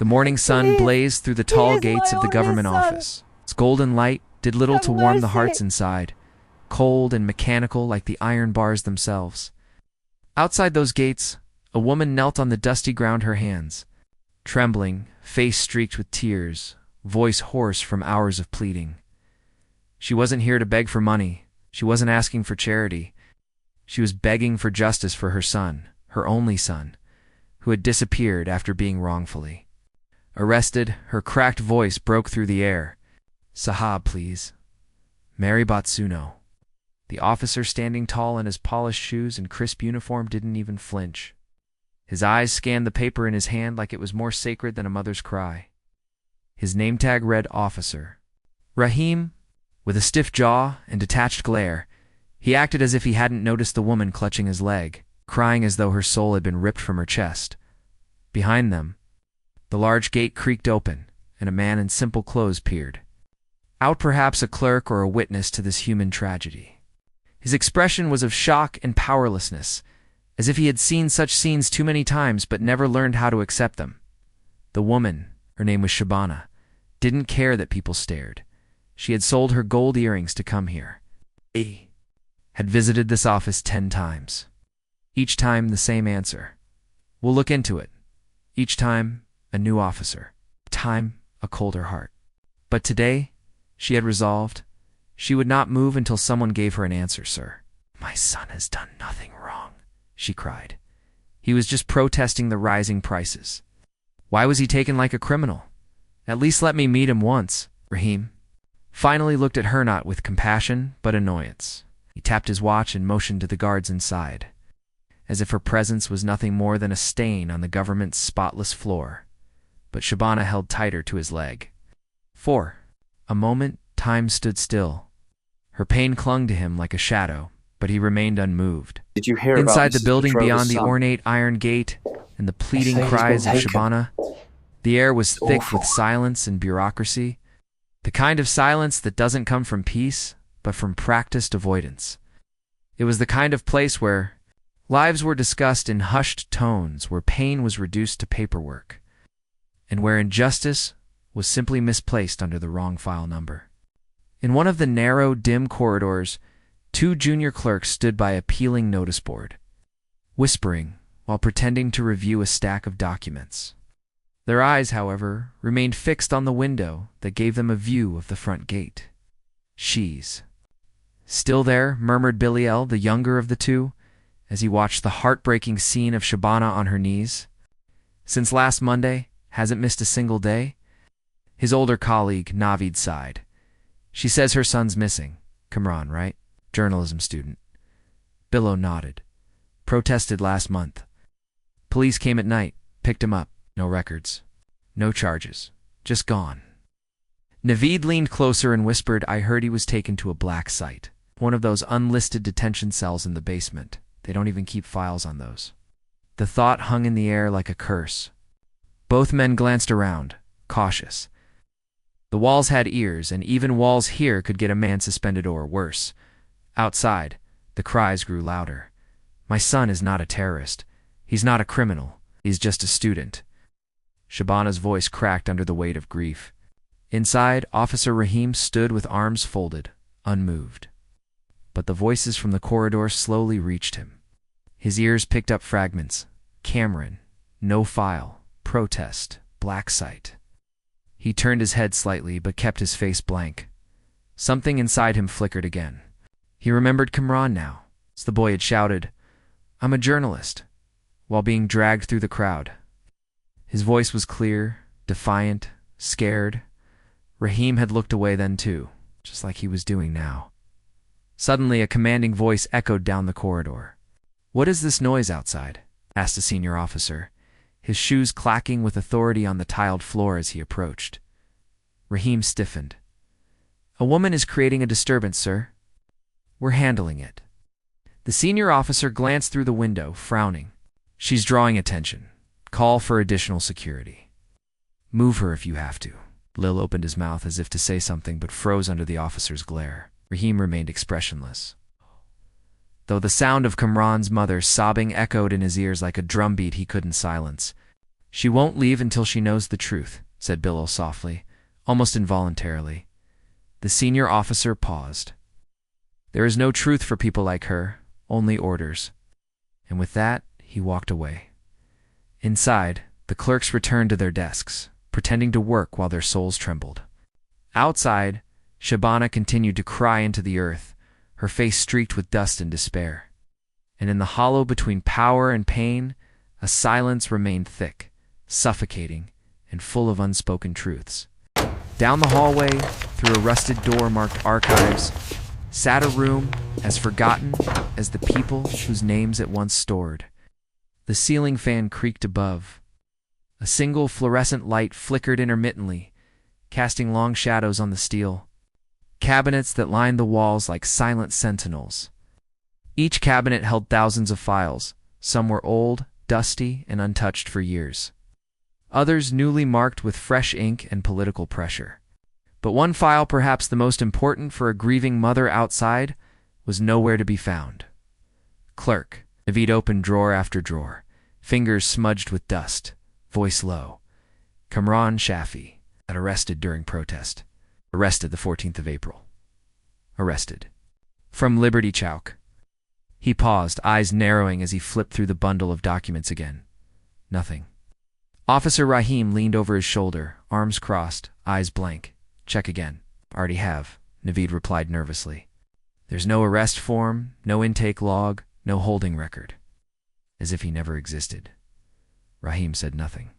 The morning sun blazed through the tall gates of the government office. Its golden light did little to warm the hearts inside, cold and mechanical like the iron bars themselves. Outside those gates, a woman knelt on the dusty ground, her hands trembling, face streaked with tears, voice hoarse from hours of pleading. She wasn't here to beg for money. She wasn't asking for charity. She was begging for justice for her son, her only son, who had disappeared after being wrongfully arrested. Her cracked voice broke through the air. "Sahab, please. Mary Batsuno." The officer, standing tall in his polished shoes and crisp uniform, didn't even flinch. His eyes scanned the paper in his hand like it was more sacred than a mother's cry. His name tag read Officer Rahim. With a stiff jaw and detached glare, he acted as if he hadn't noticed the woman clutching his leg, crying as though her soul had been ripped from her chest. Behind them, the large gate creaked open, and a man in simple clothes peered out, perhaps a clerk or a witness to this human tragedy. His expression was of shock and powerlessness, as if he had seen such scenes too many times but never learned how to accept them. The woman, her name was Shabana, didn't care that people stared. She had sold her gold earrings to come here. She had visited this office 10 times. Each time the same answer: "We'll look into it." Each time a new officer. Time a colder heart. But today, she had resolved, she would not move until someone gave her an answer. "Sir, my son has done nothing wrong," she cried. "He was just protesting the rising prices. Why was he taken like a criminal? At least let me meet him once." Rahim finally looked at her, not with compassion, but annoyance. He tapped his watch and motioned to the guards inside, as if her presence was nothing more than a stain on the government's spotless floor. But Shabana held tighter to his leg. For a moment, time stood still. Her pain clung to him like a shadow, but he remained unmoved. Did you hear Inside about the Mrs. building, Petrova's beyond the son? ornate iron gate and the pleading They say he's cries been of taken. Shabana, the air was thick awful. with silence and bureaucracy, the kind of silence that doesn't come from peace, but from practiced avoidance. It was the kind of place where lives were discussed in hushed tones, where pain was reduced to paperwork, and where injustice was simply misplaced under the wrong file number. In one of the narrow, dim corridors, 2 junior clerks stood by a peeling notice board, whispering while pretending to review a stack of documents. Their eyes, however, remained fixed on the window that gave them a view of the front gate. "She's still there," murmured Biliel, the younger of the two, as he watched the heartbreaking scene of Shabana on her knees. "Since last Monday, hasn't missed a single day?" His older colleague, Navid, sighed. "She says her son's missing. Kamran, right? Journalism student." Billow nodded. "Protested last month. Police came at night, picked him up. No records. No charges. Just gone." Navid leaned closer and whispered, "I heard he was taken to a black site. One of those unlisted detention cells in the basement. They don't even keep files on those." The thought hung in the air like a curse. Both men glanced around, cautious. The walls had ears, and even walls here could get a man suspended or worse. Outside, the cries grew louder. "My son is not a terrorist. He's not a criminal. He's just a student." Shabana's voice cracked under the weight of grief. Inside, Officer Rahim stood with arms folded, unmoved. But the voices from the corridor slowly reached him. His ears picked up fragments. Cameron, no file, protest, black site. He turned his head slightly but kept his face blank. Something inside him flickered again. He remembered Kamran now, as the boy had shouted, "I'm a journalist," while being dragged through the crowd. His voice was clear, defiant, scared. Rahim had looked away then too, just like he was doing now. Suddenly, a commanding voice echoed down the corridor. "What is this noise outside?" asked a senior officer, his shoes clacking with authority on the tiled floor as he approached. Rahim stiffened. "A woman is creating a disturbance, sir. We're handling it." The senior officer glanced through the window, frowning. "She's drawing attention. Call for additional security. Move her if you have to." Lil opened his mouth as if to say something but froze under the officer's glare. Rahim remained expressionless, though the sound of Kamran's mother sobbing echoed in his ears like a drumbeat he couldn't silence. She won't leave until she knows the truth, said Bilal softly, almost involuntarily. The senior officer paused. There is no truth for people like her, only orders. And with that, he walked away. Inside, the clerks returned to their desks, pretending to work while their souls trembled. Outside, Shabana continued to cry into the earth, her face streaked with dust and despair. And in the hollow between power and pain, a silence remained thick, suffocating, and full of unspoken truths. Down the hallway, through a rusted door marked archives, sat a room as forgotten as the people whose names it once stored. The ceiling fan creaked above. A single fluorescent light flickered intermittently, casting long shadows on the steel. Cabinets that lined the walls like silent sentinels. Each cabinet held thousands of files. Some were old, dusty, and untouched for years. Others newly marked with fresh ink and political pressure. But one file, perhaps the most important for a grieving mother outside, was nowhere to be found. Clerk. Naveed opened drawer after drawer, fingers smudged with dust, voice low. Kamran Shafi, arrested during protest. Arrested the 14th of April. Arrested. From Liberty Chowk. He paused, eyes narrowing as he flipped through the bundle of documents again. Nothing. Officer Rahim leaned over his shoulder, arms crossed, eyes blank. Check again. Already have, Naveed replied nervously. There's no arrest form, no intake log, no holding record. As if he never existed. Rahim said nothing.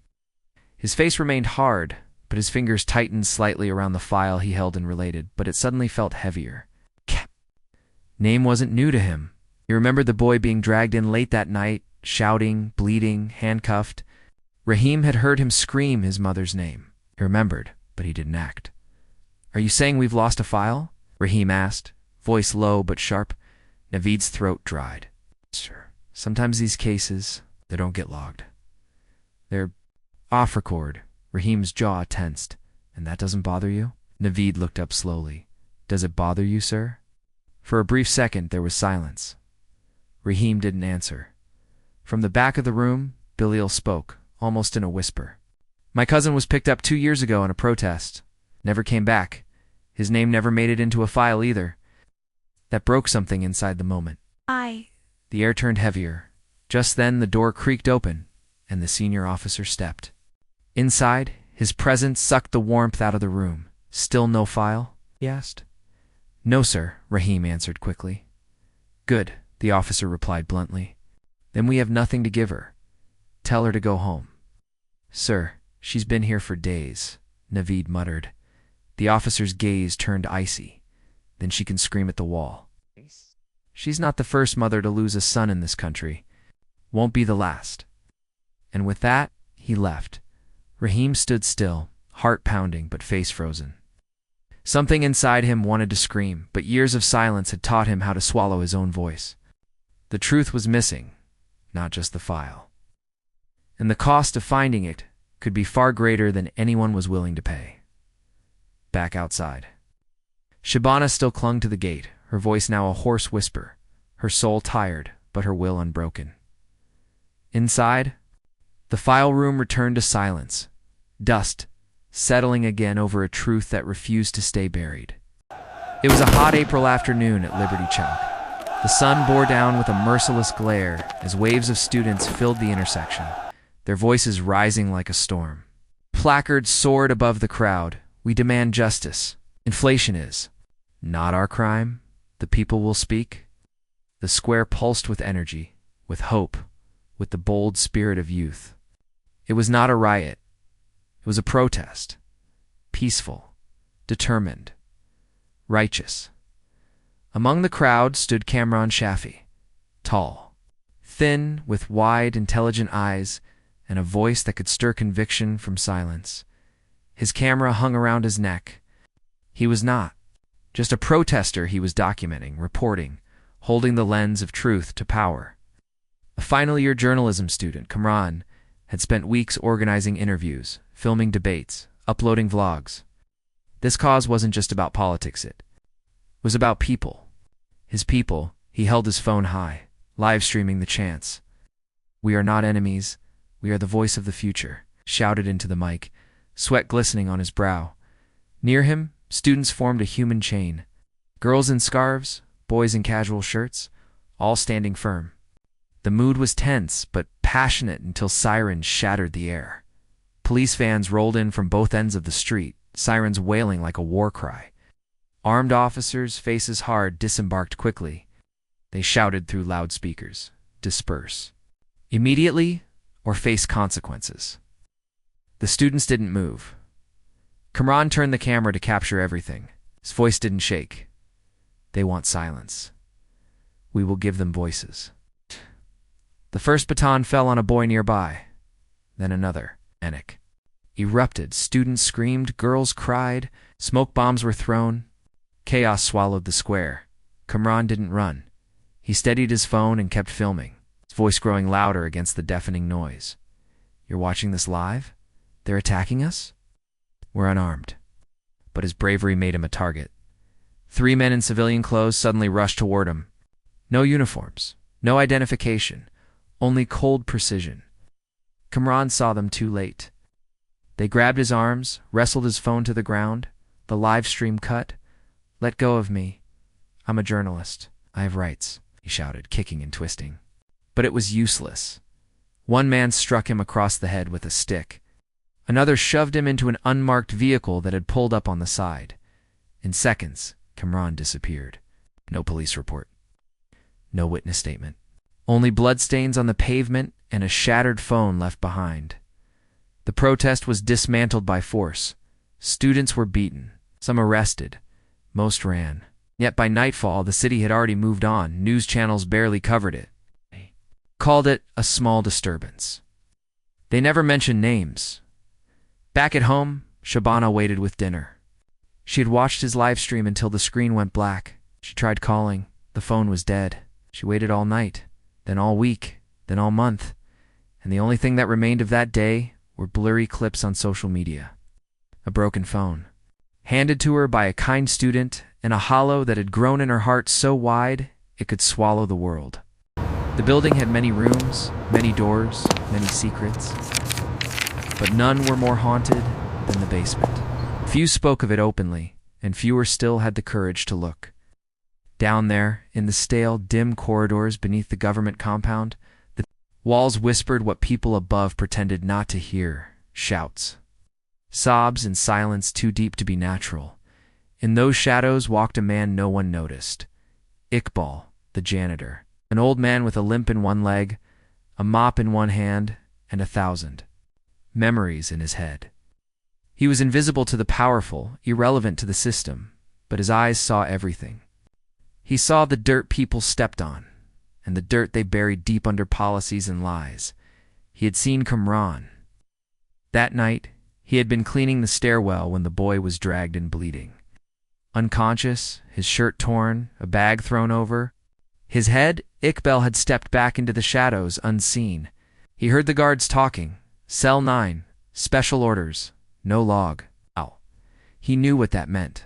His face remained hard, but his fingers tightened slightly around the file he held and related, but it suddenly felt heavier. Cap. Name wasn't new to him. He remembered the boy being dragged in late that night, shouting, bleeding, handcuffed. Rahim had heard him scream his mother's name. He remembered, but he didn't act. Are you saying we've lost a file? Rahim asked, voice low but sharp. Naveed's throat dried. Sir, sometimes these cases, they don't get logged. They're off record. Rahim's jaw tensed. And that doesn't bother you? Naveed looked up slowly. Does it bother you, sir? For a brief second, there was silence. Rahim didn't answer. From the back of the room, Bilal spoke, almost in a whisper. My cousin was picked up 2 years ago in a protest. Never came back. His name never made it into a file either. That broke something inside the moment. The air turned heavier. Just then the door creaked open, and the senior officer stepped. Inside, his presence sucked the warmth out of the room. Still no file? He asked. No, sir, Rahim answered quickly. Good, the officer replied bluntly. Then we have nothing to give her. Tell her to go home. Sir, she's been here for days, Naveed muttered. The officer's gaze turned icy. Then she can scream at the wall. She's not the first mother to lose a son in this country. Won't be the last. And with that, he left. Rahim stood still, heart pounding but face frozen. Something inside him wanted to scream, but years of silence had taught him how to swallow his own voice. The truth was missing, not just the file. And the cost of finding it could be far greater than anyone was willing to pay. Back outside. Shabana still clung to the gate, her voice now a hoarse whisper, her soul tired, but her will unbroken. Inside, the file room returned to silence, dust settling again over a truth that refused to stay buried. It was a hot April afternoon at Liberty Chowk. The sun bore down with a merciless glare as waves of students filled the intersection, their voices rising like a storm. Placards soared above the crowd. We demand justice. Inflation is not our crime. The people will speak. The square pulsed with energy, with hope, with the bold spirit of youth. It was not a riot. It was a protest. Peaceful, determined, righteous. Among the crowd stood Kamran Shafi, tall, thin, with wide, intelligent eyes and a voice that could stir conviction from silence. His camera hung around his neck. He was not just a protester. He was documenting, reporting, holding the lens of truth to power. A final-year journalism student, Kamran, had spent weeks organizing interviews, filming debates, uploading vlogs. This cause wasn't just about politics, it was about people. His people. He held his phone high, live streaming the chants. We are not enemies. We are the voice of the future. shouted into the mic, sweat glistening on his brow. Near him, students formed a human chain. Girls in scarves, boys in casual shirts, all standing firm. The mood was tense but passionate until sirens shattered the air. Police vans rolled in from both ends of the street, sirens wailing like a war cry. Armed officers, faces hard, disembarked quickly. They shouted through loudspeakers, "Disperse immediately or face consequences." The students didn't move. Kamran turned the camera to capture everything. His voice didn't shake. "They want silence. We will give them voices." The first baton fell on a boy nearby. Then another. Panic erupted. Students screamed, girls cried, smoke bombs were thrown. Chaos swallowed the square. Kamran didn't run. He steadied his phone and kept filming, his voice growing louder against the deafening noise. "You're watching this live? They're attacking us? We're unarmed." But his bravery made him a target. 3 men in civilian clothes suddenly rushed toward him. No uniforms, no identification, only cold precision. Kamran saw them too late. They grabbed his arms, wrestled his phone to the ground. The live stream cut. "Let go of me. I'm a journalist. I have rights," he shouted, kicking and twisting. But it was useless. One man struck him across the head with a stick. Another shoved him into an unmarked vehicle that had pulled up on the side. In seconds, Kamran disappeared. No police report. No witness statement. Only bloodstains on the pavement and a shattered phone left behind. The protest was dismantled by force. Students were beaten, some arrested, most ran. Yet by nightfall, the city had already moved on. News channels barely covered it. They called it a small disturbance. They never mentioned names. Back at home, Shabana waited with dinner. She had watched his live stream until the screen went black. She tried calling. The phone was dead. She waited all night, then all week, then all month, and the only thing that remained of that day were blurry clips on social media. A broken phone, handed to her by a kind student, and a hollow that had grown in her heart so wide it could swallow the world. The building had many rooms, many doors, many secrets, but none were more haunted than the basement. Few spoke of it openly, and fewer still had the courage to look. Down there, in the stale, dim corridors beneath the government compound, the walls whispered what people above pretended not to hear: shouts, sobs, and silence too deep to be natural. In those shadows walked a man no one noticed. Iqbal, the janitor, an old man with a limp in one leg, a mop in one hand, and 1,000 memories in his head. He was invisible to the powerful, irrelevant to the system, but his eyes saw everything. He saw the dirt people stepped on, and the dirt they buried deep under policies and lies. He had seen Kamran. That night, he had been cleaning the stairwell when the boy was dragged and bleeding. Unconscious, his shirt torn, a bag thrown over his head, Iqbal had stepped back into the shadows unseen. He heard the guards talking. "Cell 9, special orders, no log." Ow. He knew what that meant.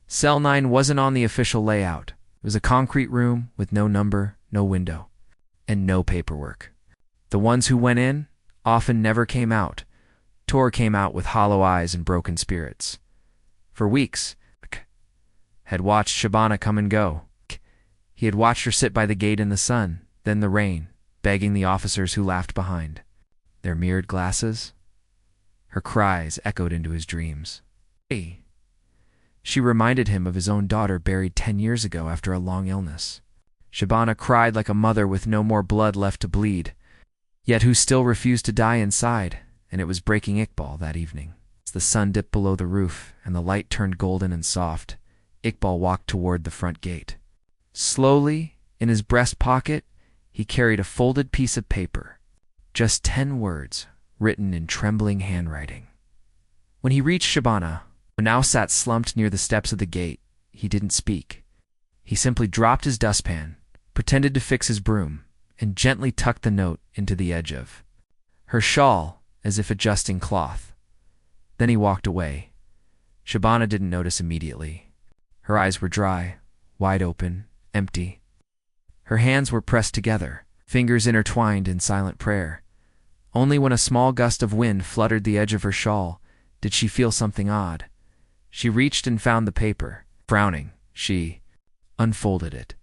Cell 9 wasn't on the official layout. It was a concrete room with no number, no window, and no paperwork. The ones who went in often never came out. Tor came out with hollow eyes and broken spirits. For weeks, had watched Shabana come and go. He had watched her sit by the gate in the sun, then the rain, begging the officers who laughed behind. Their mirrored glasses? Her cries echoed into his dreams. Hey. She reminded him of his own daughter buried 10 years ago after a long illness. Shabana cried like a mother with no more blood left to bleed, yet who still refused to die inside, and it was breaking Iqbal that evening. As the sun dipped below the roof and the light turned golden and soft, Iqbal walked toward the front gate. Slowly, in his breast pocket, he carried a folded piece of paper. Just 10 words, written in trembling handwriting. When he reached Shabana, who now sat slumped near the steps of the gate, he didn't speak. He simply dropped his dustpan, pretended to fix his broom, and gently tucked the note into the edge of her shawl, as if adjusting cloth. Then he walked away. Shabana didn't notice immediately. Her eyes were dry, wide open, empty. Her hands were pressed together, fingers intertwined in silent prayer. Only when a small gust of wind fluttered the edge of her shawl did she feel something odd. She reached and found the paper. Frowning, she unfolded it.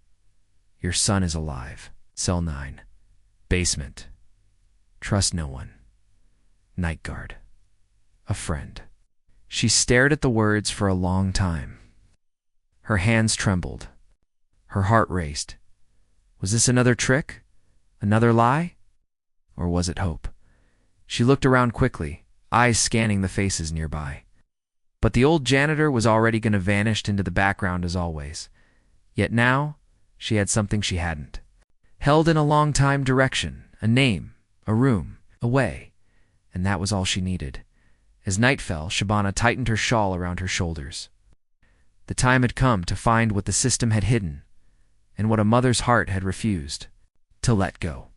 Your son is alive. Cell 9. Basement. Trust no one. Night guard. A friend. She stared at the words for a long time. Her hands trembled. Her heart raced. Was this another trick? Another lie? Or was it hope? She looked around quickly, eyes scanning the faces nearby. But the old janitor was already going to vanish into the background as always. Yet now, she had something she hadn't. Held in a long-time direction, a name, a room, a way. And that was all she needed. As night fell, Shabana tightened her shawl around her shoulders. The time had come to find what the system had hidden, and what a mother's heart had refused to let go.